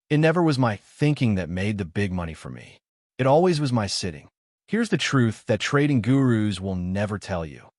It never was my thinking that made the big money for me. It always was my sitting. Here's the truth that trading gurus will never tell you.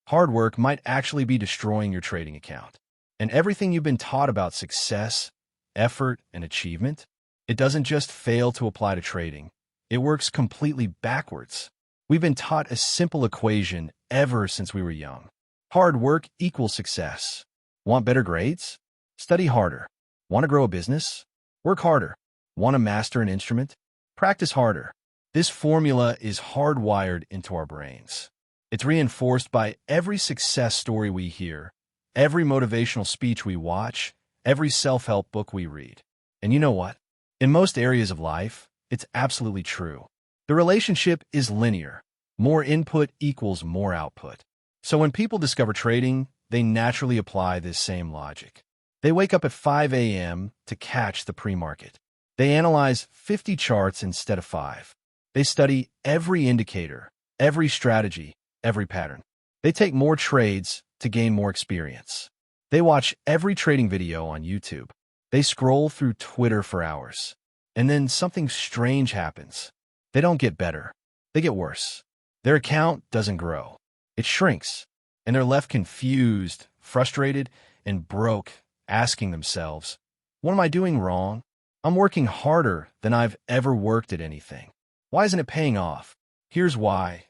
Hard work might actually be destroying your trading account. And everything you've been taught about success, effort, and achievement, it doesn't just fail to apply to trading. It works completely backwards. We've been taught a simple equation ever since we were young. Hard work equals success. Want better grades? Study harder. Want to grow a business? Work harder. Want to master an instrument? Practice harder. This formula is hardwired into our brains. It's reinforced by every success story we hear, every motivational speech we watch, every self-help book we read. And you know what? In most areas of life, it's absolutely true. The relationship is linear. More input equals more output. So when people discover trading, they naturally apply this same logic. They wake up at 5 a.m. to catch the pre-market. They analyze 50 charts instead of 5. They study every indicator, every strategy, every pattern. They take more trades to gain more experience. They watch every trading video on YouTube. They scroll through Twitter for hours. And then something strange happens. They don't get better. They get worse. Their account doesn't grow. It shrinks. And they're left confused, frustrated, and broke, asking themselves, what am I doing wrong? I'm working harder than I've ever worked at anything. Why isn't it paying off? Here's why.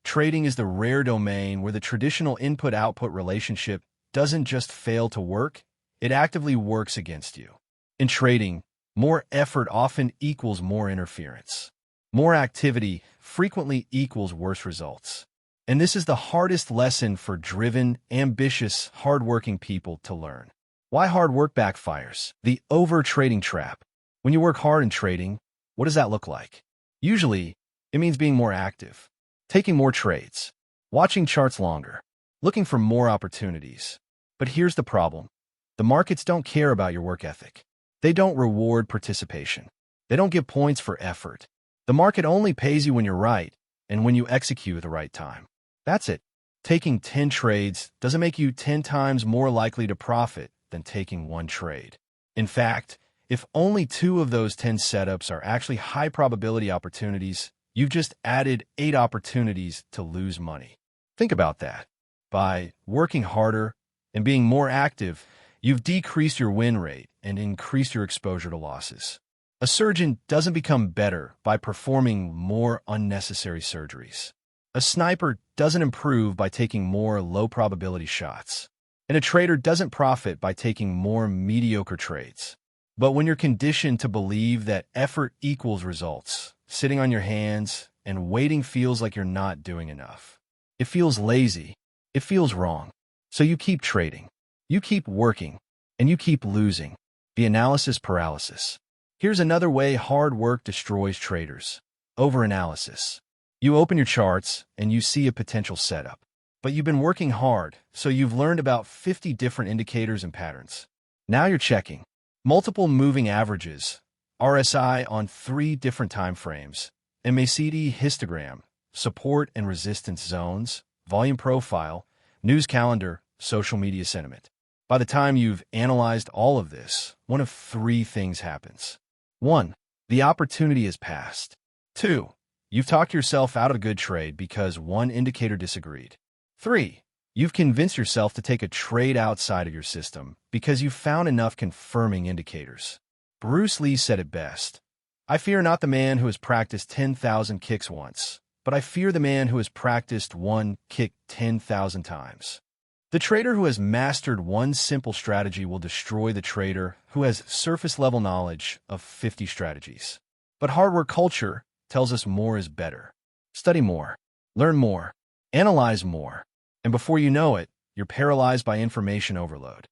Trading is the rare domain where the traditional input-output relationship doesn't just fail to work, it actively works against you. In trading, more effort often equals more interference. More activity frequently equals worse results. And this is the hardest lesson for driven, ambitious, hardworking people to learn. Why hard work backfires? The overtrading trap. When you work hard in trading, what does that look like? Usually, it means being more active, taking more trades, watching charts longer, looking for more opportunities. But here's the problem. The markets don't care about your work ethic. They don't reward participation. They don't give points for effort. The market only pays you when you're right and when you execute at the right time. That's it. Taking 10 trades doesn't make you 10 times more likely to profit than taking one trade. In fact, if only 2 of those 10 setups are actually high-probability opportunities, you've just added 8 opportunities to lose money. Think about that. By working harder and being more active, you've decreased your win rate and increased your exposure to losses. A surgeon doesn't become better by performing more unnecessary surgeries. A sniper doesn't improve by taking more low-probability shots. And a trader doesn't profit by taking more mediocre trades. But when you're conditioned to believe that effort equals results, sitting on your hands and waiting feels like you're not doing enough. It feels lazy. It feels wrong. So you keep trading. You keep working. And you keep losing. The analysis paralysis. Here's another way hard work destroys traders. Overanalysis. You open your charts and you see a potential setup. But you've been working hard, so you've learned about 50 different indicators and patterns. Now you're checking multiple moving averages, RSI on 3 different time frames, MACD histogram, support and resistance zones, volume profile, news calendar, social media sentiment. By the time you've analyzed all of this, one of 3 things happens. 1. The opportunity has passed. 2. You've talked yourself out of a good trade because one indicator disagreed. 3. You've convinced yourself to take a trade outside of your system because you've found enough confirming indicators. Bruce Lee said it best. I fear not the man who has practiced 10,000 kicks once, but I fear the man who has practiced one kick 10,000 times. The trader who has mastered one simple strategy will destroy the trader who has surface-level knowledge of 50 strategies. But hard work culture tells us more is better. Study more, learn more, analyze more. And before you know it, you're paralyzed by information overload.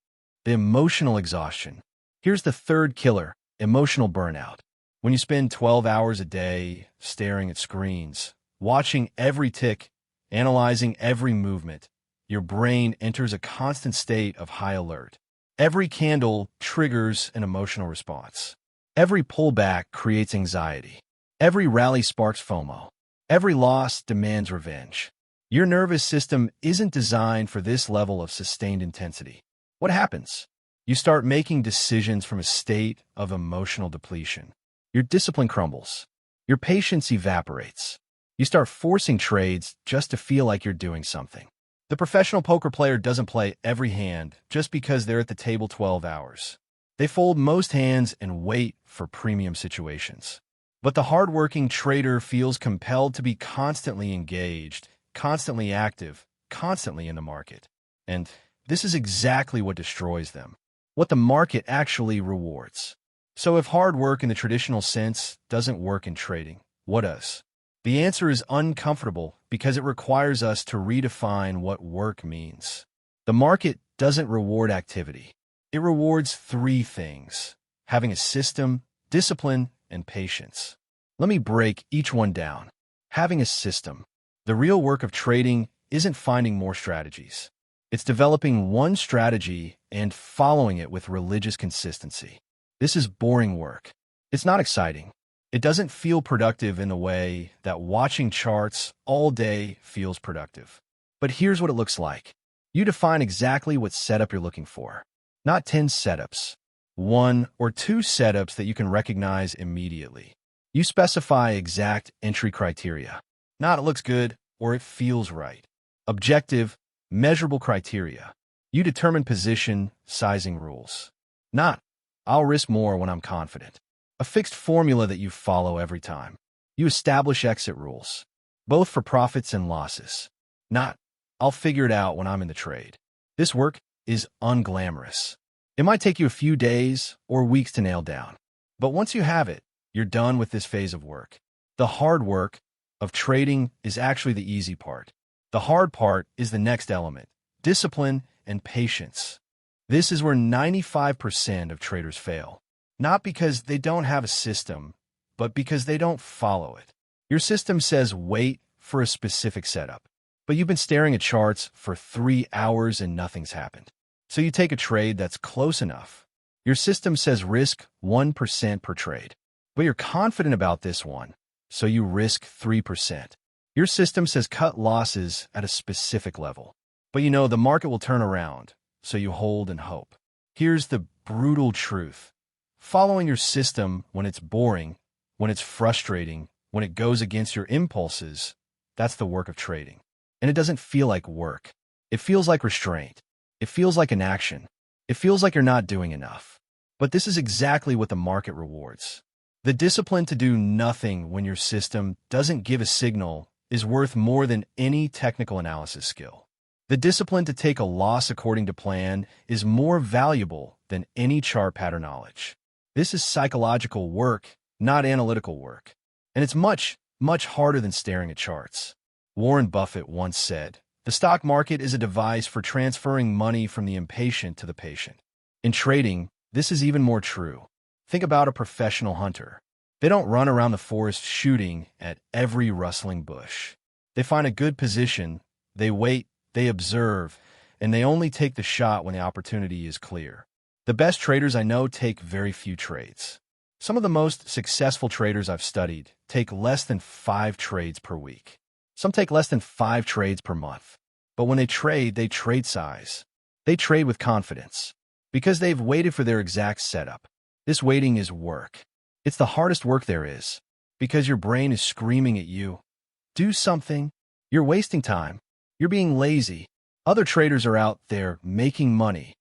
The emotional exhaustion. Here's the third killer, emotional burnout. When you spend 12 hours a day staring at screens, watching every tick, analyzing every movement, your brain enters a constant state of high alert. Every candle triggers an emotional response. Every pullback creates anxiety. Every rally sparks FOMO. Every loss demands revenge. Your nervous system isn't designed for this level of sustained intensity. What happens? You start making decisions from a state of emotional depletion. Your discipline crumbles. Your patience evaporates. You start forcing trades just to feel like you're doing something. The professional poker player doesn't play every hand just because they're at the table 12 hours. They fold most hands and wait for premium situations. But the hardworking trader feels compelled to be constantly engaged, constantly active, constantly in the market. And this is exactly what destroys them, what the market actually rewards. So if hard work in the traditional sense doesn't work in trading, what does? The answer is uncomfortable because it requires us to redefine what work means. The market doesn't reward activity. It rewards three things: having a system, discipline, and patience. Let me break each one down. Having a system. The real work of trading isn't finding more strategies. It's developing one strategy and following it with religious consistency. This is boring work. It's not exciting. It doesn't feel productive in the way that watching charts all day feels productive. But here's what it looks like. You define exactly what setup you're looking for. Not 10 setups. 1 or 2 setups that you can recognize immediately. You specify exact entry criteria. Not it looks good or it feels right. Objective, measurable criteria. You determine position, sizing rules. Not, I'll risk more when I'm confident. A fixed formula that you follow every time. You establish exit rules, both for profits and losses. Not, I'll figure it out when I'm in the trade. This work is unglamorous. It might take you a few days or weeks to nail down. But once you have it, you're done with this phase of work. The hard work of trading is actually the easy part. The hard part is the next element: discipline and patience. This is where 95% of traders fail. Not because they don't have a system, but because they don't follow it. Your system says wait for a specific setup, but you've been staring at charts for 3 hours and nothing's happened. So you take a trade that's close enough. Your system says risk 1% per trade, but you're confident about this one, so you risk 3%. Your system says cut losses at a specific level, but you know the market will turn around, so you hold and hope. Here's the brutal truth. Following your system when it's boring, when it's frustrating, when it goes against your impulses, that's the work of trading. And it doesn't feel like work. It feels like restraint. It feels like inaction. It feels like you're not doing enough. But this is exactly what the market rewards. The discipline to do nothing when your system doesn't give a signal is worth more than any technical analysis skill. The discipline to take a loss according to plan is more valuable than any chart pattern knowledge. This is psychological work, not analytical work. And it's much, much harder than staring at charts. Warren Buffett once said, "The stock market is a device for transferring money from the impatient to the patient." In trading, this is even more true. Think about a professional hunter. They don't run around the forest shooting at every rustling bush. They find a good position, they wait, they observe, and they only take the shot when the opportunity is clear. The best traders I know take very few trades. Some of the most successful traders I've studied take less than 5 trades per week. Some take less than 5 trades per month. But when they trade size. They trade with confidence. Because they've waited for their exact setup. This waiting is work. It's the hardest work there is. Because your brain is screaming at you. Do something. You're wasting time. You're being lazy. Other traders are out there making money.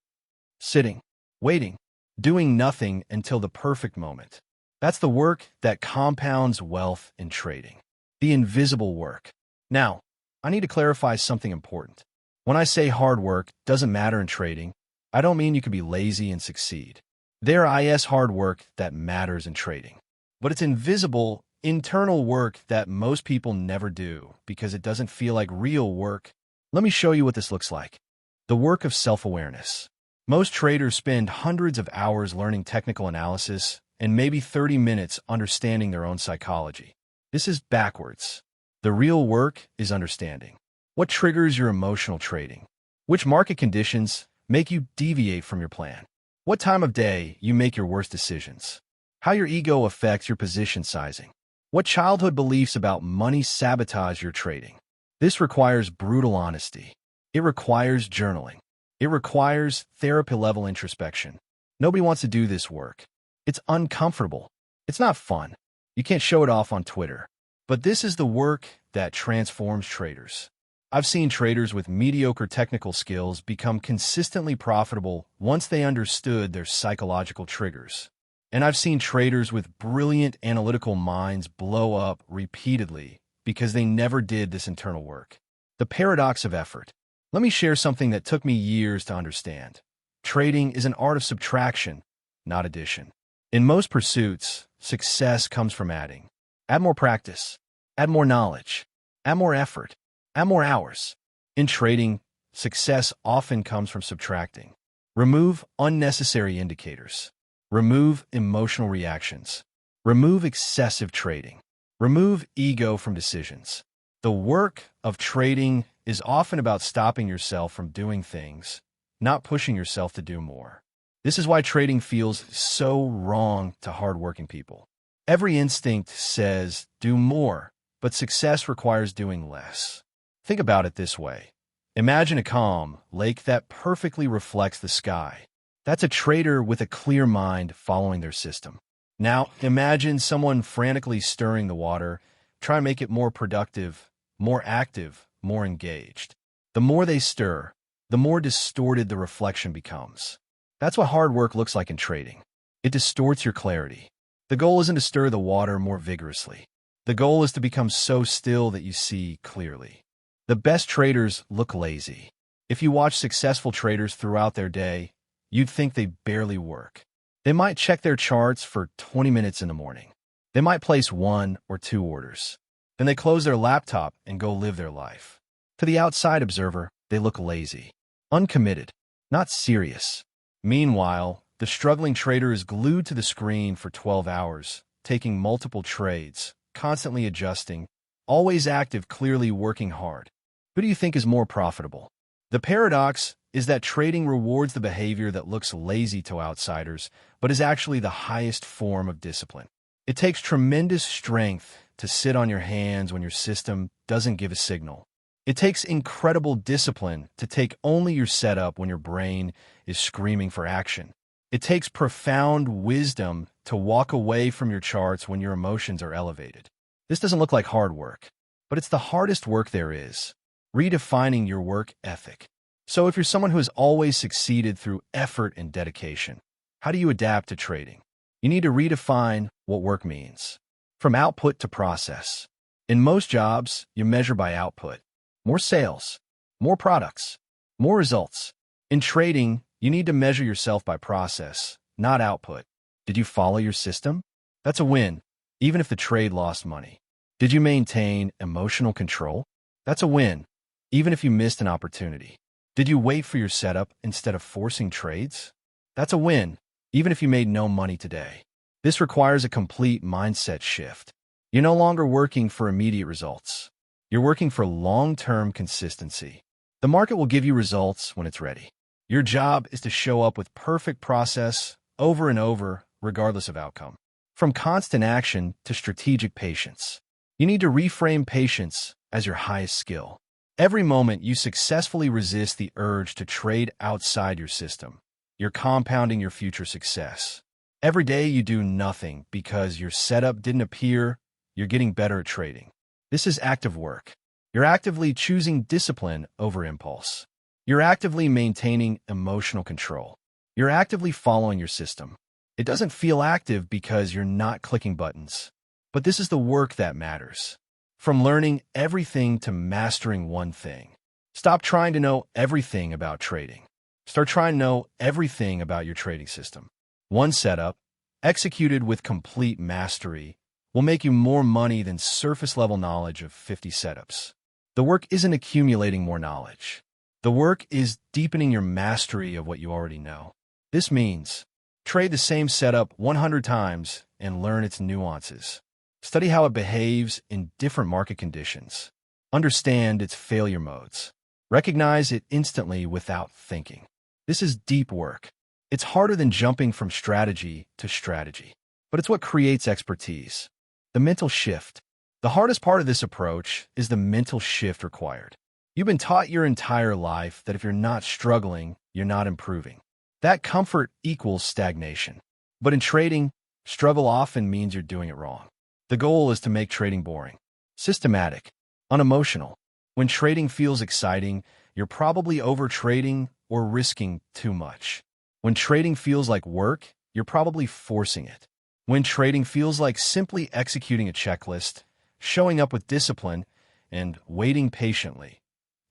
Sitting. Waiting. Doing nothing until the perfect moment. That's the work that compounds wealth in trading. The invisible work. Now, I need to clarify something important. When I say hard work doesn't matter in trading, I don't mean you can be lazy and succeed. There is hard work that matters in trading. But it's invisible, internal work that most people never do because it doesn't feel like real work. Let me show you what this looks like. The work of self-awareness. Most traders spend hundreds of hours learning technical analysis and maybe 30 minutes understanding their own psychology. This is backwards. The real work is understanding. What triggers your emotional trading? Which market conditions make you deviate from your plan? What time of day you make your worst decisions? How your ego affects your position sizing? What childhood beliefs about money sabotage your trading? This requires brutal honesty. It requires journaling. It requires therapy-level introspection. Nobody wants to do this work. It's uncomfortable. It's not fun. You can't show it off on Twitter. But this is the work that transforms traders. I've seen traders with mediocre technical skills become consistently profitable once they understood their psychological triggers. And I've seen traders with brilliant analytical minds blow up repeatedly because they never did this internal work. The paradox of effort. Let me share something that took me years to understand. Trading is an art of subtraction, not addition. In most pursuits, success comes from adding. Add more practice. Add more knowledge. Add more effort. Add more hours. In trading, success often comes from subtracting. Remove unnecessary indicators. Remove emotional reactions. Remove excessive trading. Remove ego from decisions. The work of trading is often about stopping yourself from doing things, not pushing yourself to do more. This is why trading feels so wrong to hardworking people. Every instinct says, do more, but success requires doing less. Think about it this way. Imagine a calm lake that perfectly reflects the sky. That's a trader with a clear mind following their system. Now, imagine someone frantically stirring the water, trying to make it more productive, more active, more engaged. The more they stir, the more distorted the reflection becomes. That's what hard work looks like in trading. It distorts your clarity. The goal isn't to stir the water more vigorously. The goal is to become so still that you see clearly. The best traders look lazy. If you watch successful traders throughout their day, you'd think they barely work. They might check their charts for 20 minutes in the morning. They might place 1 or 2 orders. Then they close their laptop and go live their life. To the outside observer, they look lazy, uncommitted, not serious. Meanwhile, the struggling trader is glued to the screen for 12 hours, taking multiple trades, constantly adjusting, always active, clearly working hard. Who do you think is more profitable? The paradox is that trading rewards the behavior that looks lazy to outsiders, but is actually the highest form of discipline. It takes tremendous strength to sit on your hands when your system doesn't give a signal. It takes incredible discipline to take only your setup when your brain is screaming for action. It takes profound wisdom to walk away from your charts when your emotions are elevated. This doesn't look like hard work, but it's the hardest work there is. Redefining your work ethic. So if you're someone who has always succeeded through effort and dedication, how do you adapt to trading? You need to redefine what work means. From output to process. In most jobs, you measure by output. More sales, more products, more results. In trading, you need to measure yourself by process, not output. Did you follow your system? That's a win, even if the trade lost money. Did you maintain emotional control? That's a win, even if you missed an opportunity. Did you wait for your setup instead of forcing trades? That's a win, even if you made no money today. This requires a complete mindset shift. You're no longer working for immediate results. You're working for long-term consistency. The market will give you results when it's ready. Your job is to show up with perfect process over and over, regardless of outcome. From constant action to strategic patience. You need to reframe patience as your highest skill. Every moment you successfully resist the urge to trade outside your system, you're compounding your future success. Every day you do nothing because your setup didn't appear, you're getting better at trading. This is active work. You're actively choosing discipline over impulse. You're actively maintaining emotional control. You're actively following your system. It doesn't feel active because you're not clicking buttons. But this is the work that matters. From learning everything to mastering one thing. Stop trying to know everything about trading. Start trying to know everything about your trading system. One setup, executed with complete mastery, will make you more money than surface-level knowledge of 50 setups. The work isn't accumulating more knowledge. The work is deepening your mastery of what you already know. This means trade the same setup 100 times and learn its nuances. Study how it behaves in different market conditions. Understand its failure modes. Recognize it instantly without thinking. This is deep work. It's harder than jumping from strategy to strategy, but it's what creates expertise. The mental shift. The hardest part of this approach is the mental shift required. You've been taught your entire life that if you're not struggling, you're not improving. That comfort equals stagnation. But in trading, struggle often means you're doing it wrong. The goal is to make trading boring, systematic, unemotional. When trading feels exciting, you're probably overtrading or risking too much. When trading feels like work, you're probably forcing it. When trading feels like simply executing a checklist, showing up with discipline, and waiting patiently,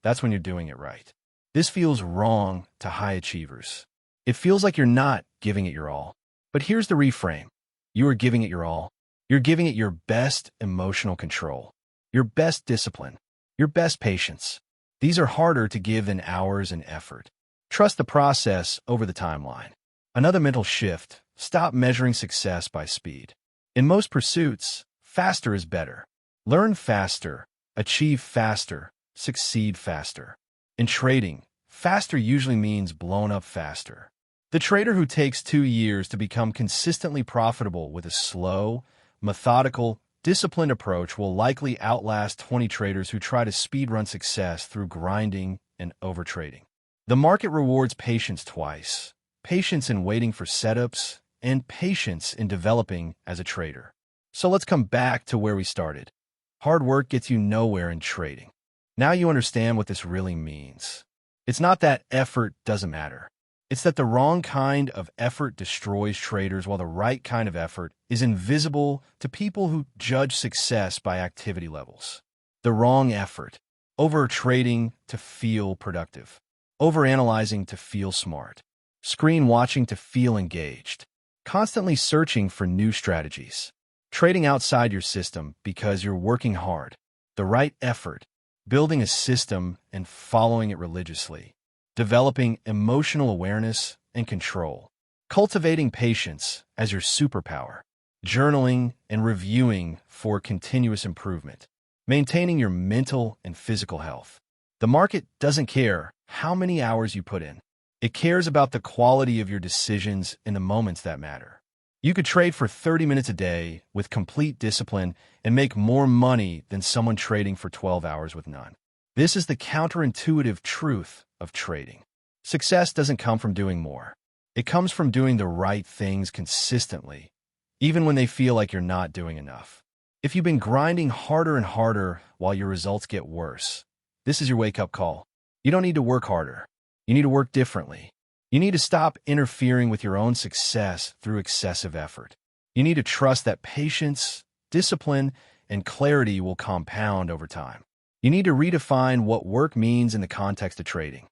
that's when you're doing it right. This feels wrong to high achievers. It feels like you're not giving it your all. But here's the reframe. You are giving it your all. You're giving it your best emotional control, your best discipline, your best patience. These are harder to give than hours and effort. Trust the process over the timeline. Another mental shift: stop measuring success by speed. In most pursuits, faster is better. Learn faster, achieve faster, succeed faster. In trading, faster usually means blown up faster. The trader who takes 2 years to become consistently profitable with a slow, methodical, disciplined approach will likely outlast 20 traders who try to speedrun success through grinding and overtrading. The market rewards patience twice: patience in waiting for setups and patience in developing as a trader. So let's come back to where we started. Hard work gets you nowhere in trading. Now you understand what this really means. It's not that effort doesn't matter. It's that the wrong kind of effort destroys traders while the right kind of effort is invisible to people who judge success by activity levels. The wrong effort: over-trading to feel productive, over-analyzing to feel smart, screen watching to feel engaged, constantly searching for new strategies, trading outside your system because you're working hard. The right effort: building a system and following it religiously, developing emotional awareness and control, cultivating patience as your superpower, journaling and reviewing for continuous improvement, maintaining your mental and physical health. The market doesn't care how many hours you put in. It cares about the quality of your decisions in the moments that matter. You could trade for 30 minutes a day with complete discipline and make more money than someone trading for 12 hours with none. This is the counterintuitive truth of trading. Success doesn't come from doing more. It comes from doing the right things consistently, even when they feel like you're not doing enough. If you've been grinding harder and harder while your results get worse, this is your wake-up call. You don't need to work harder. You need to work differently. You need to stop interfering with your own success through excessive effort. You need to trust that patience, discipline, and clarity will compound over time. You need to redefine what work means in the context of trading.